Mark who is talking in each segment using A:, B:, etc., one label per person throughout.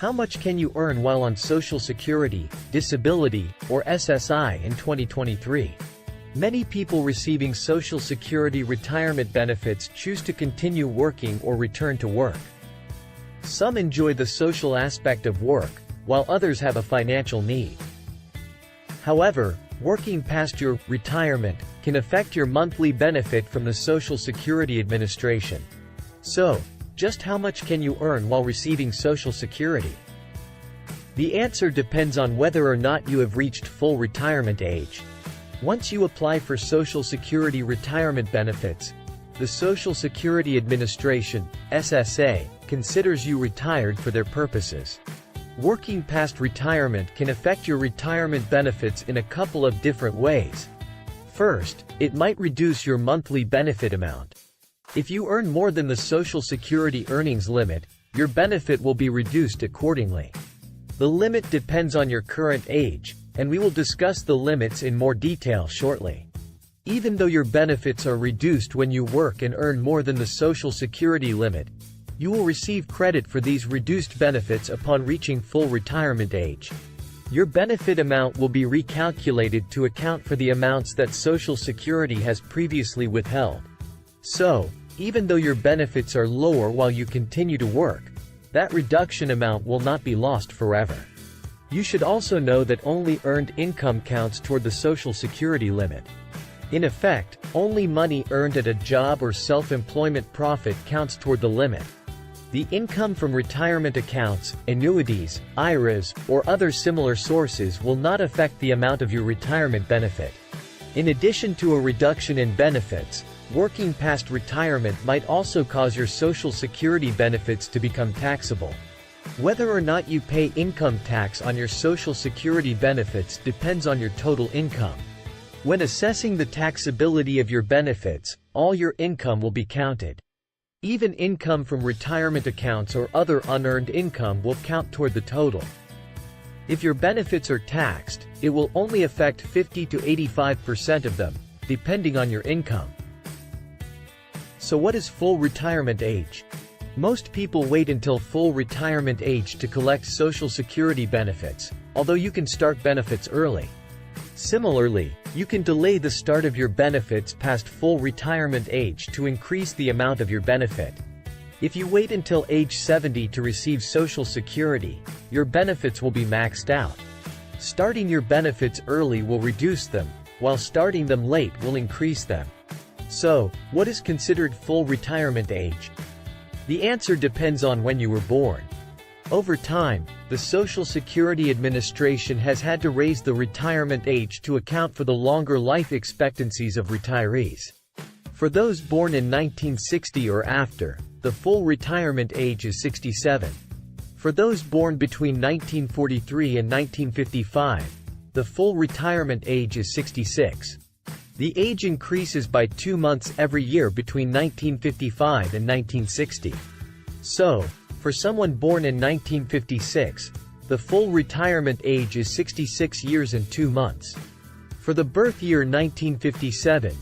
A: How much can you earn while on Social Security, Disability, or SSI in 2023? Many people receiving Social Security retirement benefits choose to continue working or return to work. Some enjoy the social aspect of work, while others have a financial need. However, working past your retirement can affect your monthly benefit from the Social Security Administration. So, just how much can you earn while receiving Social Security? The answer depends on whether or not you have reached full retirement age. Once you apply for Social Security retirement benefits, the Social Security Administration, SSA, considers you retired for their purposes. Working past retirement can affect your retirement benefits in a couple of different ways. First, it might reduce your monthly benefit amount. If you earn more than the Social Security earnings limit, your benefit will be reduced accordingly. The limit depends on your current age, and we will discuss the limits in more detail shortly. Even though your benefits are reduced when you work and earn more than the Social Security limit, you will receive credit for these reduced benefits upon reaching full retirement age. Your benefit amount will be recalculated to account for the amounts that Social Security has previously withheld. So, even though your benefits are lower while you continue to work, that reduction amount will not be lost forever. You should also know that only earned income counts toward the Social Security limit. In effect, only money earned at a job or self-employment profit counts toward the limit. The income from retirement accounts, annuities, IRAs, or other similar sources will not affect the amount of your retirement benefit. In addition to a reduction in benefits, working past retirement might also cause your Social Security benefits to become taxable. Whether or not you pay income tax on your Social Security benefits depends on your total income. When assessing the taxability of your benefits, all your income will be counted. Even income from retirement accounts or other unearned income will count toward the total. If your benefits are taxed, it will only affect 50 to 85% of them, depending on your income. So what is full retirement age? Most people wait until full retirement age to collect Social Security benefits, although you can start benefits early. Similarly, you can delay the start of your benefits past full retirement age to increase the amount of your benefit. If you wait until age 70 to receive Social Security, your benefits will be maxed out. Starting your benefits early will reduce them, while starting them late will increase them. So, what is considered full retirement age? The answer depends on when you were born. Over time, the Social Security Administration has had to raise the retirement age to account for the longer life expectancies of retirees. For those born in 1960 or after, the full retirement age is 67. For those born between 1943 and 1955, the full retirement age is 66. The age increases by 2 months every year between 1955 and 1960. So, for someone born in 1956, the full retirement age is 66 years and 2 months. For the birth year 1957,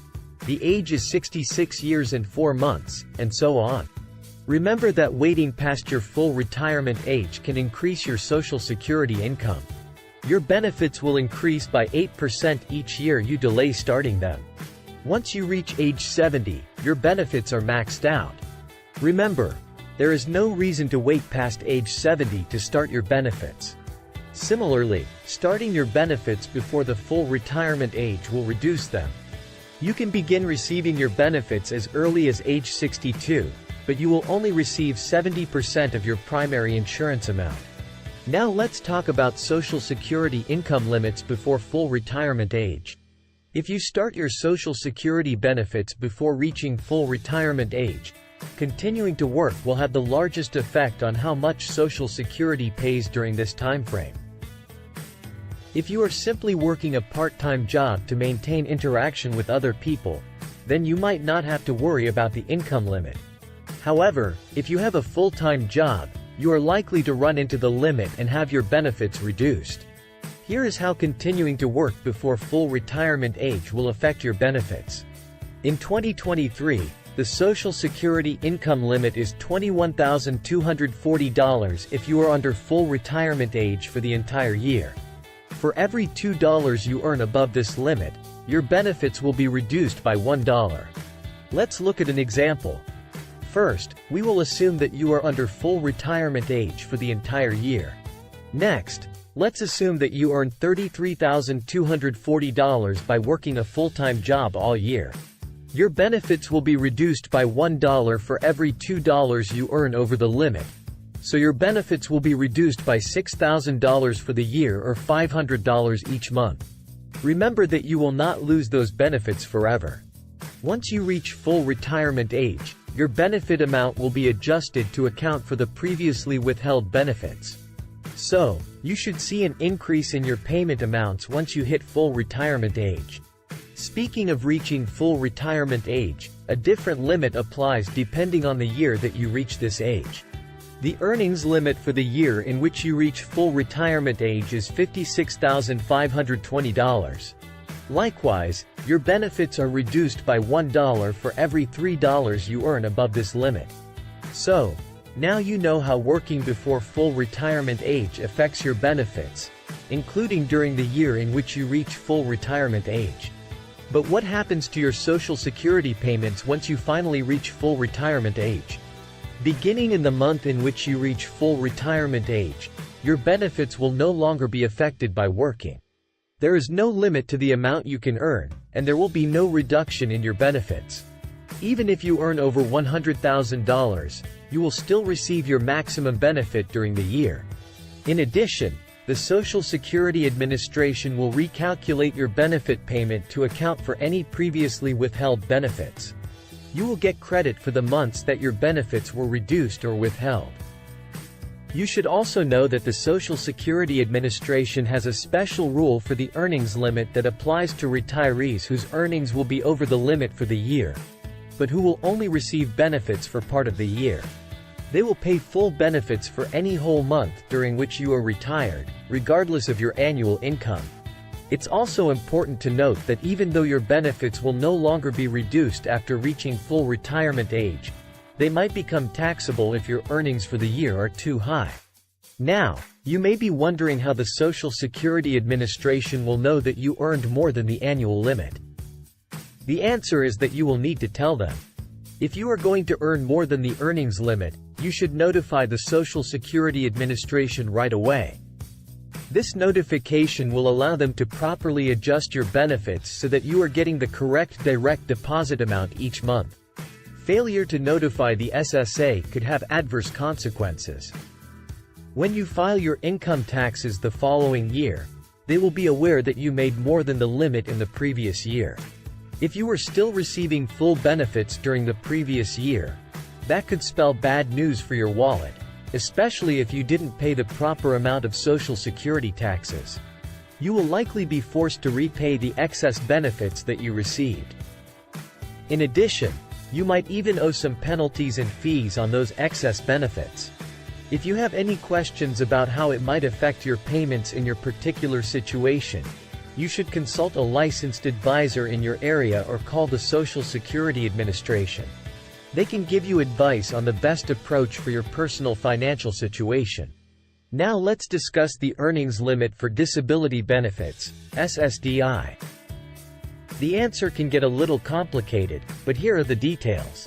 A: the age is 66 years and 4 months, and so on. Remember that waiting past your full retirement age can increase your Social Security income. Your benefits will increase by 8% each year you delay starting them. Once you reach age 70, your benefits are maxed out. Remember, there is no reason to wait past age 70 to start your benefits. Similarly, starting your benefits before the full retirement age will reduce them. You can begin receiving your benefits as early as age 62, but you will only receive 70% of your primary insurance amount. Now let's talk about Social Security income limits before full retirement age. If you start your Social Security benefits before reaching full retirement age, continuing to work will have the largest effect on how much Social Security pays during this time frame. If you are simply working a part-time job to maintain interaction with other people, then you might not have to worry about the income limit. However, if you have a full-time job, you are likely to run into the limit and have your benefits reduced. Here is how continuing to work before full retirement age will affect your benefits. In 2023, The Social Security income limit is $21,240 if you are under full retirement age for the entire year. For every $2 you earn above this limit, your benefits will be reduced by $1. Let's look at an example. First, we will assume that you are under full retirement age for the entire year. Next, let's assume that you earn $33,240 by working a full-time job all year. Your benefits will be reduced by $1 for every $2 you earn over the limit. So your benefits will be reduced by $6,000 for the year or $500 each month. Remember that you will not lose those benefits forever. Once you reach full retirement age, your benefit amount will be adjusted to account for the previously withheld benefits. So, you should see an increase in your payment amounts once you hit full retirement age. Speaking of reaching full retirement age, a different limit applies depending on the year that you reach this age. The earnings limit for the year in which you reach full retirement age is $56,520. Likewise, your benefits are reduced by $1 for every $3 you earn above this limit. So, now you know how working before full retirement age affects your benefits, including during the year in which you reach full retirement age. But what happens to your Social Security payments once you finally reach full retirement age? Beginning in the month in which you reach full retirement age, your benefits will no longer be affected by working. There is no limit to the amount you can earn, and there will be no reduction in your benefits. Even if you earn over $100,000, you will still receive your maximum benefit during the year. In addition, the Social Security Administration will recalculate your benefit payment to account for any previously withheld benefits. You will get credit for the months that your benefits were reduced or withheld. You should also know that the Social Security Administration has a special rule for the earnings limit that applies to retirees whose earnings will be over the limit for the year, but who will only receive benefits for part of the year. They will pay full benefits for any whole month during which you are retired, regardless of your annual income. It's also important to note that even though your benefits will no longer be reduced after reaching full retirement age, they might become taxable if your earnings for the year are too high. Now, you may be wondering how the Social Security Administration will know that you earned more than the annual limit. The answer is that you will need to tell them. If you are going to earn more than the earnings limit, you should notify the Social Security Administration right away. This notification will allow them to properly adjust your benefits so that you are getting the correct direct deposit amount each month. Failure to notify the SSA could have adverse consequences. When you file your income taxes the following year, they will be aware that you made more than the limit in the previous year. If you were still receiving full benefits during the previous year, that could spell bad news for your wallet, especially if you didn't pay the proper amount of Social Security taxes. You will likely be forced to repay the excess benefits that you received. In addition, you might even owe some penalties and fees on those excess benefits. If you have any questions about how it might affect your payments in your particular situation, you should consult a licensed advisor in your area or call the Social Security Administration. They can give you advice on the best approach for your personal financial situation. Now let's discuss the earnings limit for disability benefits, SSDI. The answer can get a little complicated, but here are the details.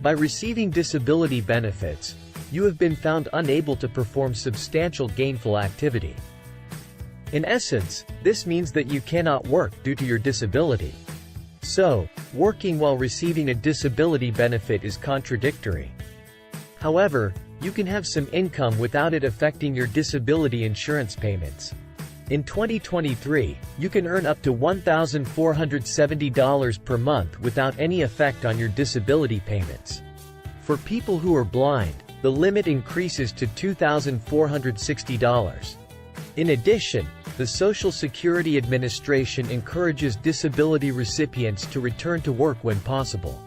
A: By receiving disability benefits, you have been found unable to perform substantial gainful activity. In essence, this means that you cannot work due to your disability. So, working while receiving a disability benefit is contradictory. However, you can have some income without it affecting your disability insurance payments. In 2023, you can earn up to $1,470 per month without any effect on your disability payments. For people who are blind, the limit increases to $2,460. In addition, the Social Security Administration encourages disability recipients to return to work when possible.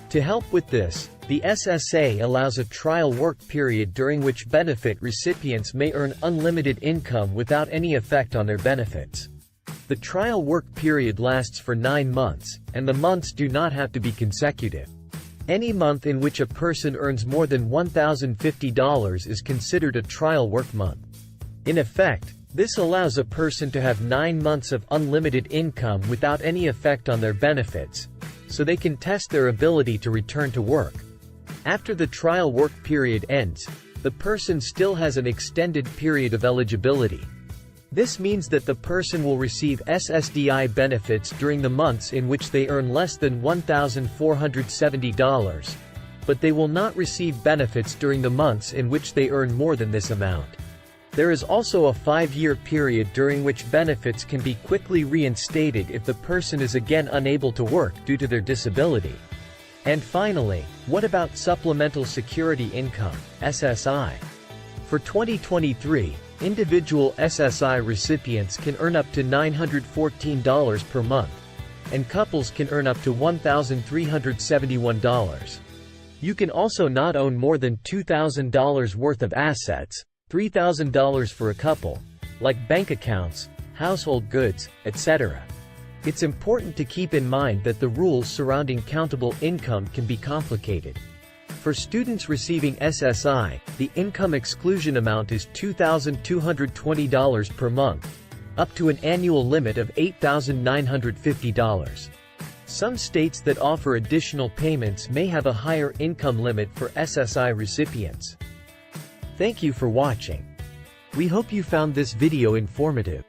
A: To help with this, the SSA allows a trial work period during which benefit recipients may earn unlimited income without any effect on their benefits. The trial work period lasts for 9 months, and the months do not have to be consecutive. Any month in which a person earns more than $1,050 is considered a trial work month. In effect, this allows a person to have 9 months of unlimited income without any effect on their benefits, so they can test their ability to return to work. After the trial work period ends, the person still has an extended period of eligibility. This means that the person will receive SSDI benefits during the months in which they earn less than $1,470, but they will not receive benefits during the months in which they earn more than this amount. There is also a 5-year period during which benefits can be quickly reinstated if the person is again unable to work due to their disability. And finally, what about Supplemental Security Income, SSI? For 2023, individual SSI recipients can earn up to $914 per month, and couples can earn up to $1,371. You can also not own more than $2,000 worth of assets, $3,000 for a couple, like bank accounts, household goods, etc. It's important to keep in mind that the rules surrounding countable income can be complicated. For students receiving SSI, the income exclusion amount is $2,220 per month, up to an annual limit of $8,950. Some states that offer additional payments may have a higher income limit for SSI recipients. Thank you for watching. We hope you found this video informative.